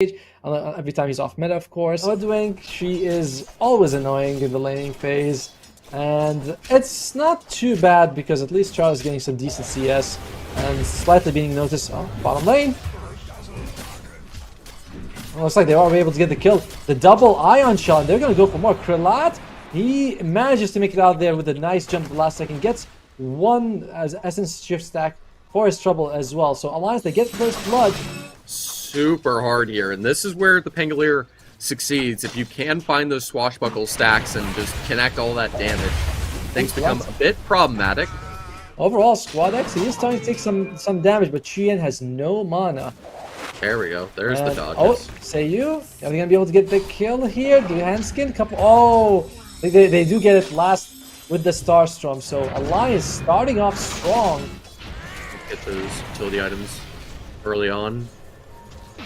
every time he's off meta, of course. Hoodwink, she is always annoying in the laning phase, and it's not too bad because at least Charles is getting some decent CS and slightly being noticed. Oh, bottom lane. Looks like they are able to get the kill. The double ion shot, they're going to go for more. Krelat, he manages to make it out there with a nice jump at the last second. Gets one as Essence Shift stack for his trouble as well. So Alliance, they get first blood. Super hard here, and this is where the Pangolier succeeds. If you can find those swashbuckle stacks and just connect all that damage, things become a bit problematic. Overall, Squad X, he is starting to take some damage, but Qian has no mana. There we go. There's the dodges. Oh, say you? Are they gonna be able to get the kill here? Do Handskin? Couple. Oh, they do get it last with the Starstorm. So Alliance starting off strong. Get those utility items early on.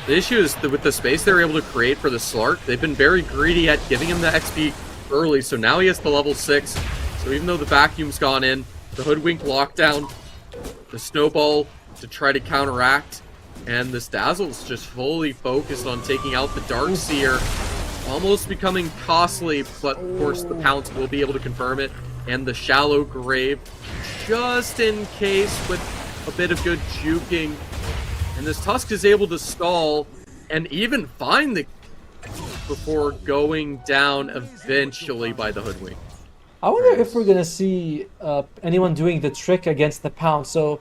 The issue is that with the space they're able to create for the Slark, they've been very greedy at giving him the XP early. So now he has the level 6. So even though the vacuum's gone in, the Hoodwink lockdown, the Snowball to try to counteract. And this Dazzle's just fully focused on taking out the Darkseer, almost becoming costly, but of course the Pounce will be able to confirm it. And the Shallow Grave, just in case with a bit of good juking. And this Tusk is able to stall and even find the before going down eventually by the Hoodwink. I wonder if we're gonna see anyone doing the trick against the Pounce. So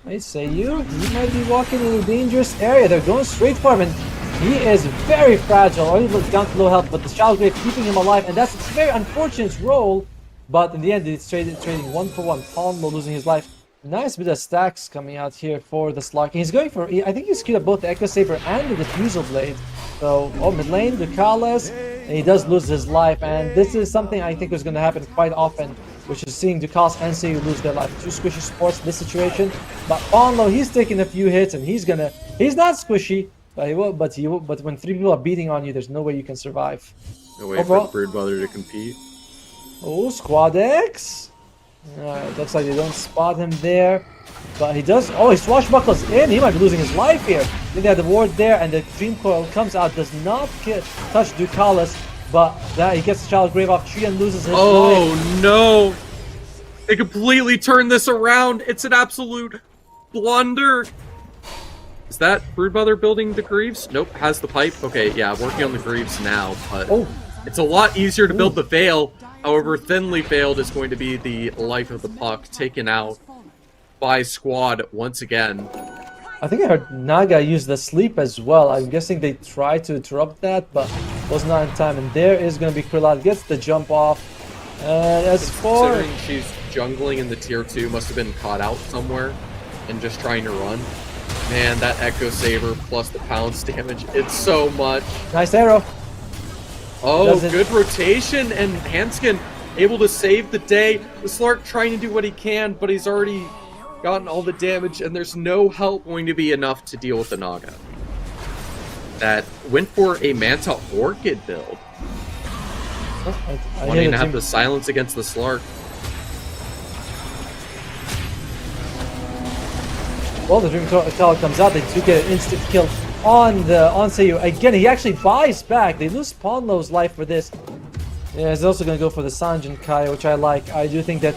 I say you, he might be walking in a dangerous area. They're going straight for him, and he is very fragile. Already looks down to low health, but the Shallow Grave keeping him alive, and that's a very unfortunate role. But in the end, it's trading 1-for-1. Palmo losing his life. Nice bit of stacks coming out here for the Slark. He's going for, I think he's queued up both the Echo Saber and the Diffusal Blade. So, mid lane, Ducales, and he does lose his life. And this is something I think is going to happen quite often, which is seeing Ducales and Seiyu lose their life. Two squishy supports in this situation. But Onlo, he's taking a few hits, and he's not squishy, but he will. But when 3 people are beating on you, there's no way you can survive. No way for the Broodmother to compete. Oh, Squad X. It looks like they don't spot him there, but he does. Oh, he swashbuckles in. He might be losing his life here. Then they have the ward there, and the Dream Coil comes out, does not touch Ducales, but that he gets the Shallow Grave off tree and loses his life. Oh no! They completely turned this around. It's an absolute blunder. Is that Broodmother building the Greaves? Nope, has the pipe. Okay, yeah, working on the Greaves now, but it's a lot easier to build the Veil. However, thinly veiled is going to be the life of the puck, taken out by Squad once again. I think I heard Naga use the sleep as well. I'm guessing they tried to interrupt that, but was not in time. And there is going to be Krelat, gets the jump off. And as for... Considering she's jungling in the tier 2, must have been caught out somewhere and just trying to run. Man, that Echo Saber plus the Pounce damage, it's so much. Nice arrow. Oh, good rotation, and Hanskin able to save the day. The Slark trying to do what he can, but he's already gotten all the damage, and there's no help going to be enough to deal with the Naga. That went for a Manta Orchid build. Wanting to have the silence against the Slark. Well, the Dream Coil comes out, they do get an instant kill on Seiyu. Again, he actually buys back. They lose Ponlo's life for this. Yeah, he's also going to go for the Sanjin Kai, which I like. I do think that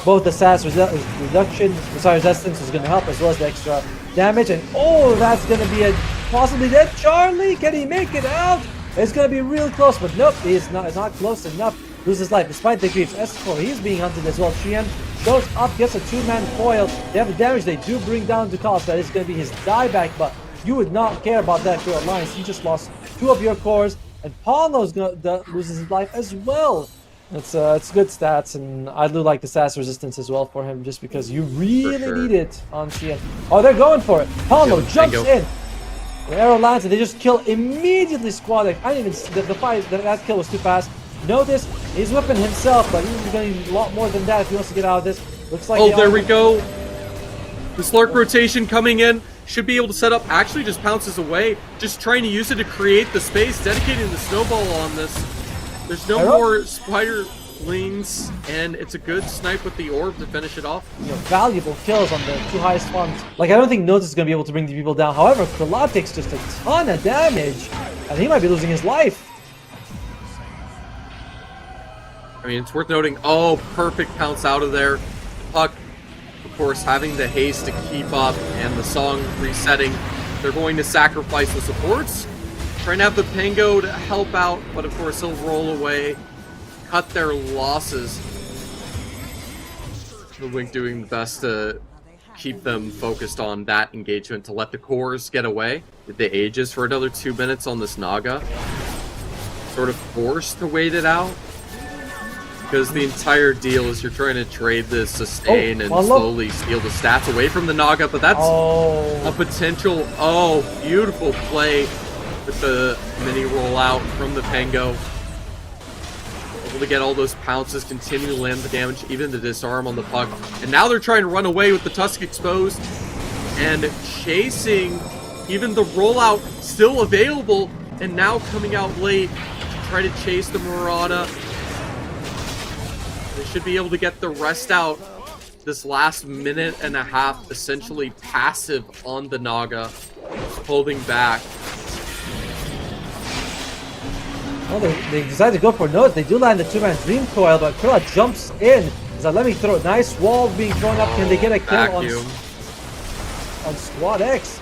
both the SAS reduction, resistance is going to help, as well as the extra damage. And oh, that's going to be a possibly dead Charlie. Can he make it out? It's going to be real close, but nope, it's not close enough. Loses his life despite the creeps. S4, he's being hunted as well. Qian goes up, gets a 2-man foil. They have the damage. They do bring down Ducales. That is going to be his dieback, but you would not care about that for your Alliance. You just lost 2 of your cores, and Paulo's gonna loses his life as well. It's good stats, and I do like the SAS resistance as well for him, just because you really need it on Qian. Oh, they're going for it. Paulo jumps in. The arrow lands, and they just kill immediately. Squad X. I didn't even the fight. That kill was too fast. Notice he's whipping himself, but he's going to need a lot more than that if he wants to get out of this. Looks like there we go. The Slark rotation coming in. Should be able to set up, actually just pounces away, just trying to use it to create the space, dedicating the Snowball on this. There's no more Spider Lings, and it's a good snipe with the orb to finish it off. You know, valuable kills on the 2 highest spawns. Like, I don't think Notes is going to be able to bring the people down. However, Krillot takes just a ton of damage, and he might be losing his life. I mean, it's worth noting, oh, perfect pounce out of there. Puck, of course, having the haste to keep up, and the song resetting. They're going to sacrifice the supports. Trying to have the Pango to help out, but of course he'll roll away, cut their losses. The Wink doing the best to keep them focused on that engagement to let the cores get away. Did the Aegis for another 2 minutes on this Naga. Sort of forced to wait it out. Because the entire deal is you're trying to trade the sustain and slowly steal the stats away from the Naga, but that's a potential, beautiful play with the mini rollout from the Pango. Able to get all those pounces, continue to land the damage, even the disarm on the Puck. And now they're trying to run away with the Tusk exposed and chasing, even the rollout still available, and now coming out late to try to chase the Murata. They should be able to get the rest out this last minute and a half, essentially passive on the Naga, holding back. Well, they decide to go for Nodes. They do land the 2-man Dream Coil, but Krillot jumps in. He's like, let me throw a nice wall being thrown up. Can they get a kill on Squad X?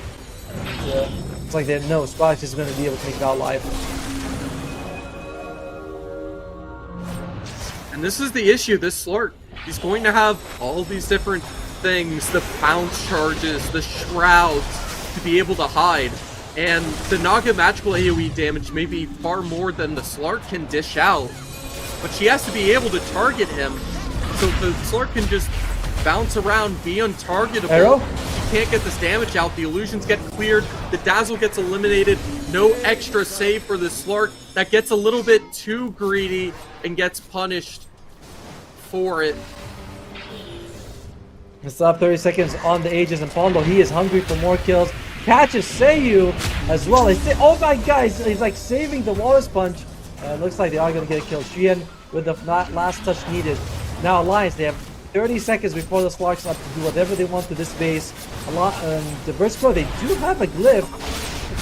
It's like they know Squad X is going to be able to make it out live. And this is the issue, this Slark. He's going to have all these different things, the pounce charges, the shrouds, to be able to hide. And the Naga magical AoE damage may be far more than the Slark can dish out. But she has to be able to target him, so the Slark can just bounce around, be untargetable. Arrow? She can't get this damage out, the illusions get cleared, the Dazzle gets eliminated, no extra save for the Slark. That gets a little bit too greedy and gets punished for it. It's up 30 seconds on the Aegis, and Pondo, he is hungry for more kills. Catches Seiyu as well. Oh my god, he's like saving the Wallace Punch. Looks like they are going to get a kill. Xian with the last touch needed. Now Alliance, they have 30 seconds before the Slark's up to do whatever they want to this base. The Burst Pro, they do have a glyph.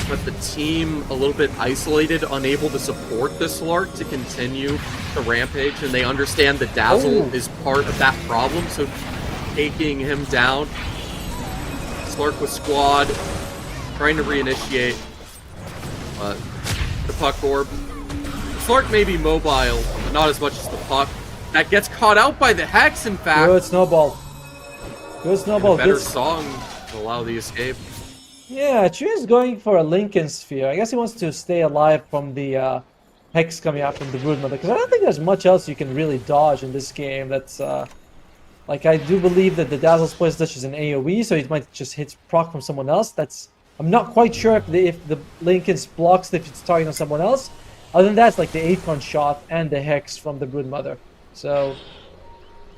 But the team a little bit isolated, unable to support the Slark to continue the rampage, and they understand the Dazzle is part of that problem, so taking him down. Slark with Squad, trying to reinitiate the Puck Orb. The Slark may be mobile, but not as much as the Puck. That gets caught out by the Hex, in fact. Good snowball. Good snowball. And a better song to allow the escape. Yeah, Chu is going for a Lincoln Sphere. I guess he wants to stay alive from the Hex coming out from the Broodmother, because I don't think there's much else you can really dodge in this game. That's like, I do believe that the Dazzle's Place Touch is an AoE, so it might just hit proc from someone else. I'm not quite sure if the Lincoln's blocks if it's targeting on someone else. Other than that, it's like the Ep1 shot and the Hex from the Broodmother. So,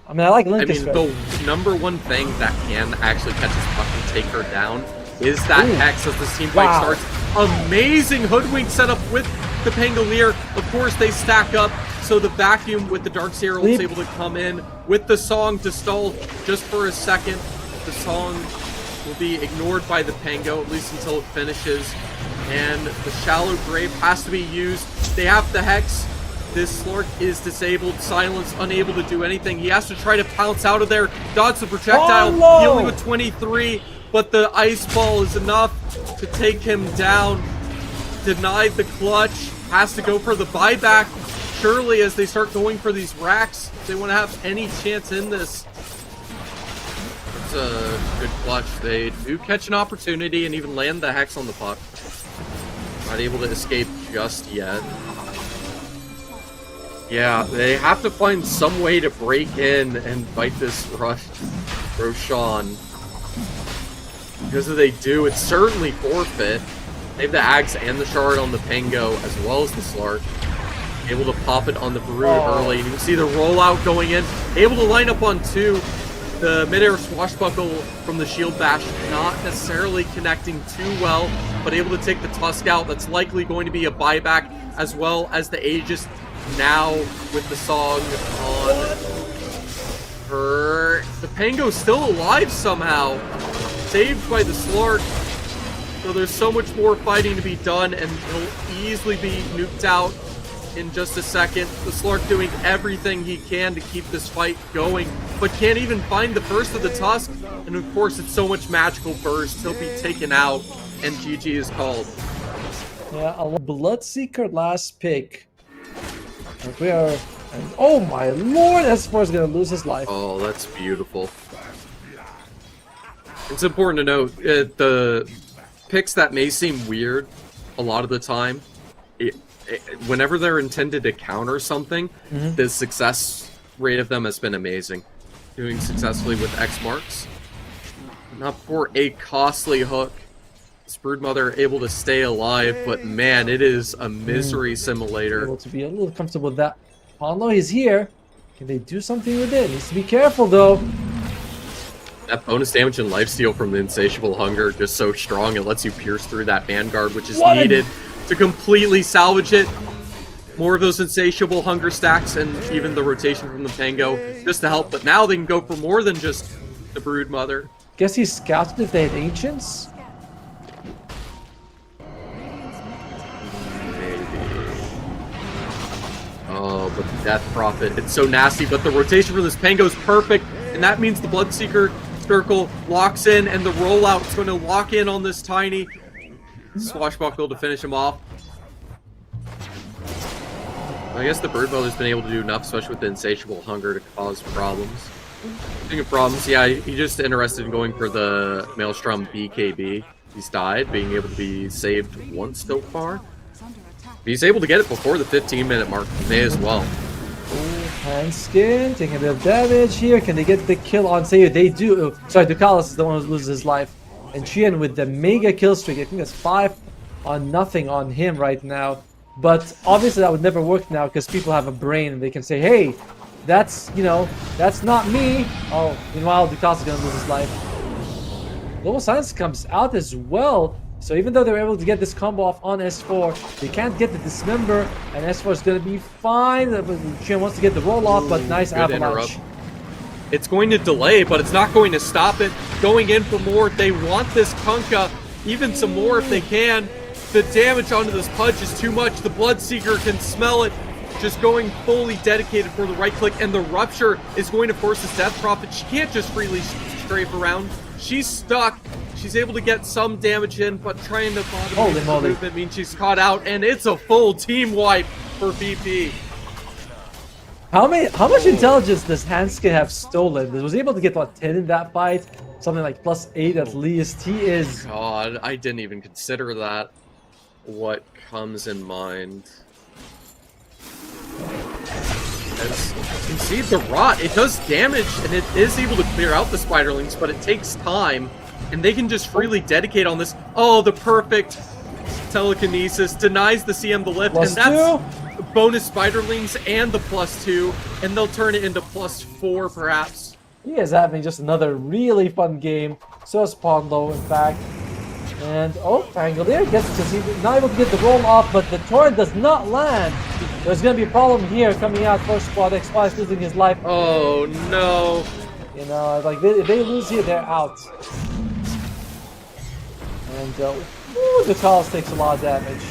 I mean, I like Lincoln's. I mean, the number one thing that can actually catch his Puck and take her down is that Hex as this team fight starts. Amazing hoodwink setup with the Pangolier. Of course, they stack up, so the vacuum with the Darkseer is able to come in with the song to stall just for a second. The song will be ignored by the Pango, at least until it finishes. And the Shallow Grave has to be used. They have the Hex. This Slark is disabled, silenced, unable to do anything. He has to try to pounce out of there, dodge the projectile, healing with 23. But the Ice Ball is enough to take him down. Denied the clutch. Has to go for the buyback. Surely as they start going for these racks, they want to have any chance in this. It's a good clutch. They do catch an opportunity and even land the Hex on the Puck. Not able to escape just yet. Yeah, they have to find some way to break in and fight this Roshan. Because if they do, it's certainly forfeit. They have the Axe and the Shard on the Pango, as well as the Slark. Able to pop it on the Brood early. And you can see the rollout going in. Able to line up on 2. The midair swashbuckle from the Shield Bash not necessarily connecting too well, but able to take the Tusk out. That's likely going to be a buyback, as well as the Aegis now with the song on her. The Pango's still alive somehow. Saved by the Slark. So there's so much more fighting to be done, and he'll easily be nuked out in just a second. The Slark doing everything he can to keep this fight going, but can't even find the first of the Tusk. And of course, it's so much magical burst. He'll be taken out, and GG is called. Yeah, a Bloodseeker last pick. And we are... And, oh my lord, S4 is going to lose his life. Oh, that's beautiful. It's important to note, the picks that may seem weird a lot of the time, whenever they're intended to counter something, the success rate of them has been amazing. Doing successfully with X marks. Not for a costly hook. This Broodmother able to stay alive, but man, it is a misery simulator. Able to be a little comfortable with that. Ponlo is here. Can they do something with it? Needs to be careful though. That bonus damage and lifesteal from the Insatiable Hunger just so strong, it lets you pierce through that Vanguard, which is needed to completely salvage it. More of those Insatiable Hunger stacks and even the rotation from the Pango just to help, but now they can go for more than just the Broodmother. Guess he scouted if they had Ancients? Oh, but the Death Prophet, it's so nasty, but the rotation for this Pango is perfect, and that means the Bloodseeker circle locks in, and the rollout is going to lock in on this Tiny. Swashbuckle to finish him off. I guess the Broodmother's been able to do enough, especially with the Insatiable Hunger, to cause problems. Speaking of problems, yeah, he's just interested in going for the Maelstrom BKB. He's died, being able to be saved once so far. He's able to get it before the 15-minute mark. May as well. Handskin taking a bit of damage here. Can they get the kill on Seiyu? They do. Sorry, Ducalis is the one who loses his life. And Chien with the mega kill streak. I think that's 5-0 on him right now. But obviously that would never work now because people have a brain and they can say, hey, that's, you know, that's not me. Oh, meanwhile, Ducalis is going to lose his life. Global Silence comes out as well. So even though they were able to get this combo off on S4, they can't get the Dismember, and S4 is going to be fine. Chien wants to get the roll off, but nice avalanche. Interrupt. It's going to delay, but it's not going to stop it. Going in for more. They want this Kunkka, even some more if they can. The damage onto this Pudge is too much. The Bloodseeker can smell it. Just going fully dedicated for the right click, and the Rupture is going to force this Death Prophet. She can't just freely strafe around. She's stuck. She's able to get some damage in, but trying to bottom the movement means she's caught out, and it's a full team wipe for VP. How much intelligence does Handskin have stolen? Was he able to get what, 10 in that fight? Something like +8 at least. He is. God, I didn't even consider that. What comes in mind? As you can see, the Rot, it does damage, and it is able to clear out the Spiderlings, but it takes time, and they can just freely dedicate on this. Oh, the perfect telekinesis denies the CM the lift, and that's bonus Spiderlings and the +2, and they'll turn it into +4 perhaps. He is having just another really fun game. So is Ponlo, in fact. And oh, Fangolier gets to see, not able to get the roll off, but the torrent does not land. There's going to be a problem here coming out first squad. X5 is losing his life. Oh no. You know, like if they lose here, they're out. And Ducalis takes a lot of damage.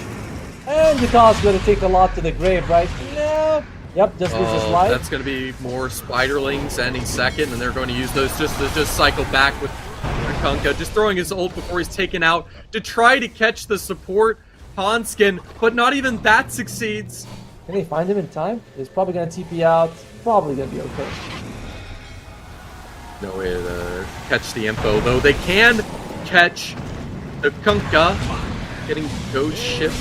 And Ducalis is going to take a lot to the grave, right? No. Yep, just loses his life. That's going to be more Spiderlings any second, and they're going to use those just to cycle back with Kunkka, just throwing his ult before he's taken out to try to catch the support Hanskin, but not even that succeeds. Can they find him in time? He's probably going to TP out. Probably going to be okay. No way to catch the info, though. They can catch the Kunkka, getting Ghost Shift.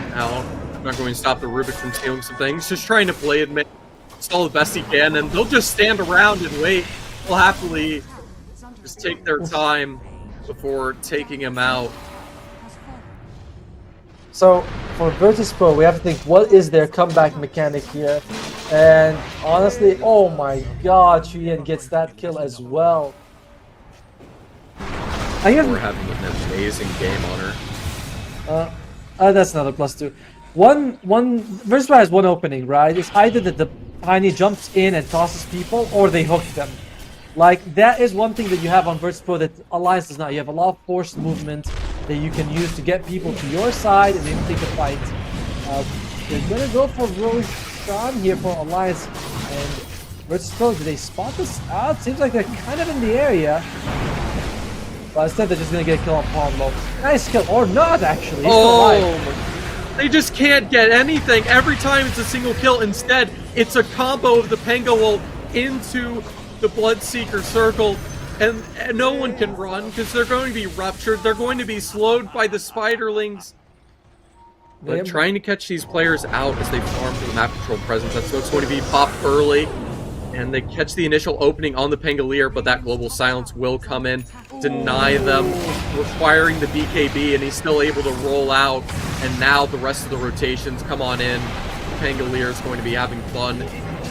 Now, I'm not going to stop the Rubik from stealing some things. Just trying to play it, install the best he can, and they'll just stand around and wait. They'll happily just take their time before taking him out. So, for Virtus.pro, we have to think, what is their comeback mechanic here? And honestly, oh my god, Chien gets that kill as well. We're having an amazing game on her. That's another +2. Versatile has one opening, right? It's either that the Tiny jumps in and tosses people, or they hook them. Like, that is one thing that you have on Virtus Pro that Alliance does not. You have a lot of forced movement that you can use to get people to your side and maybe take a fight. They're gonna go for Roshan here for Alliance, and Virtus Pro, do they spot this out? Seems like they're kind of in the area. But instead they're just gonna get a kill on Pombo. Nice kill, or not actually. He's still alive. They just can't get anything. Every time it's a single kill. Instead, it's a combo of the Pango ult into the Bloodseeker circle, and no one can run because they're going to be ruptured. They're going to be slowed by the Spiderlings. But trying to catch these players out as they farm for the map control presence. That smoke's going to be popped early, and they catch the initial opening on the Pangolier, but that global silence will come in, deny them, requiring the BKB, and he's still able to roll out. And now the rest of the rotations come on in. Pangolier is going to be having fun,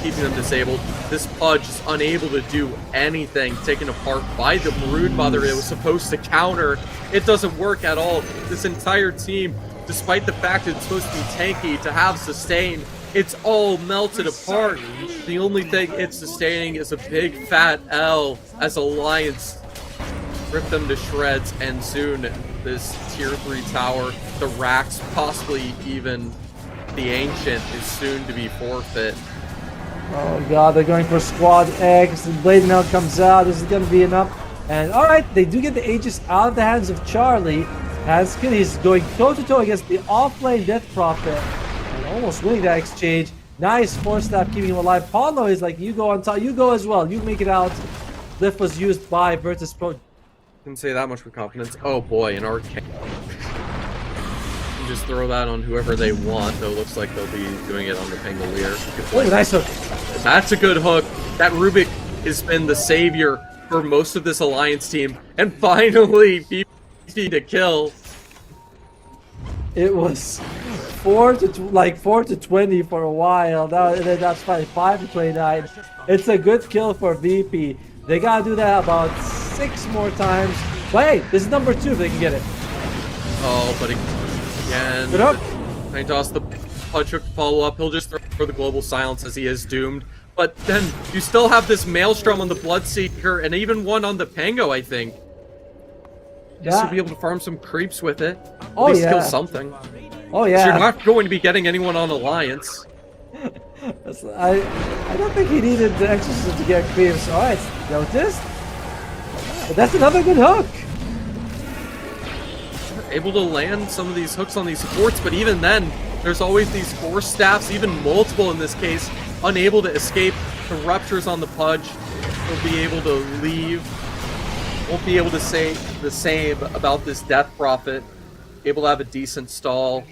keeping them disabled. This Pudge is unable to do anything, taken apart by the Broodmother it was supposed to counter. It doesn't work at all. This entire team, despite the fact that it's supposed to be tanky, to have sustain, it's all melted apart. The only thing it's sustaining is a big fat L as Alliance rip them to shreds, and soon this tier 3 tower, the Rax, possibly even the Ancient, is soon to be forfeit. Oh god, they're going for Squad X, the Blade now comes out, this is going to be enough. And alright, they do get the Aegis out of the hands of Charlie. Hanskin, he's going toe-to-toe against the off-lane Death Prophet, and almost winning that exchange. Nice force staff keeping him alive. Paulo is like, you go on top, you go as well, you make it out. Lift was used by Virtus Pro. Can say that much with confidence. Oh boy, an arcane. Just throw that on whoever they want, though it looks like they'll be doing it on the Pangolier. Oh, nice hook. That's a good hook. That Rubik has been the savior for most of this Alliance team, and finally easy to kill. It was 4 to 20 for a while. That's fine. 5 to 29. It's a good kill for VP. They gotta do that about 6 more times. But hey, this is number 2 if they can get it. Oh, but again, good hook. I toss the Pudge hook to follow up. He'll just throw the global silence as he is doomed. But then you still have this Maelstrom on the Bloodseeker and even one on the Pango, I think. Yeah. You'll be able to farm some creeps with it. Oh, at least yeah. kill something. Oh yeah. You're not going to be getting anyone on Alliance. I don't think he needed the Exorcism to get creeps. Alright, noticed. But that's another good hook. Able to land some of these hooks on these supports, but even then, there's always these force staffs, even multiple in this case, unable to escape the ruptures on the Pudge. They'll be able to leave. Won't be able to say the same about this Death Prophet. Able to have a decent stall,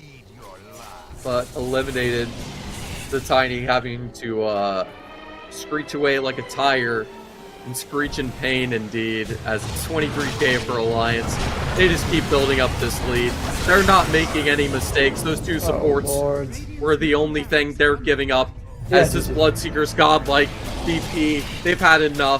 but eliminated the Tiny, having to screech away like a tire and screech in pain indeed, as it's 23k for Alliance. They just keep building up this lead. They're not making any mistakes. Those two supports were the only thing they're giving up. As this Bloodseeker's godlike VP, they've had enough.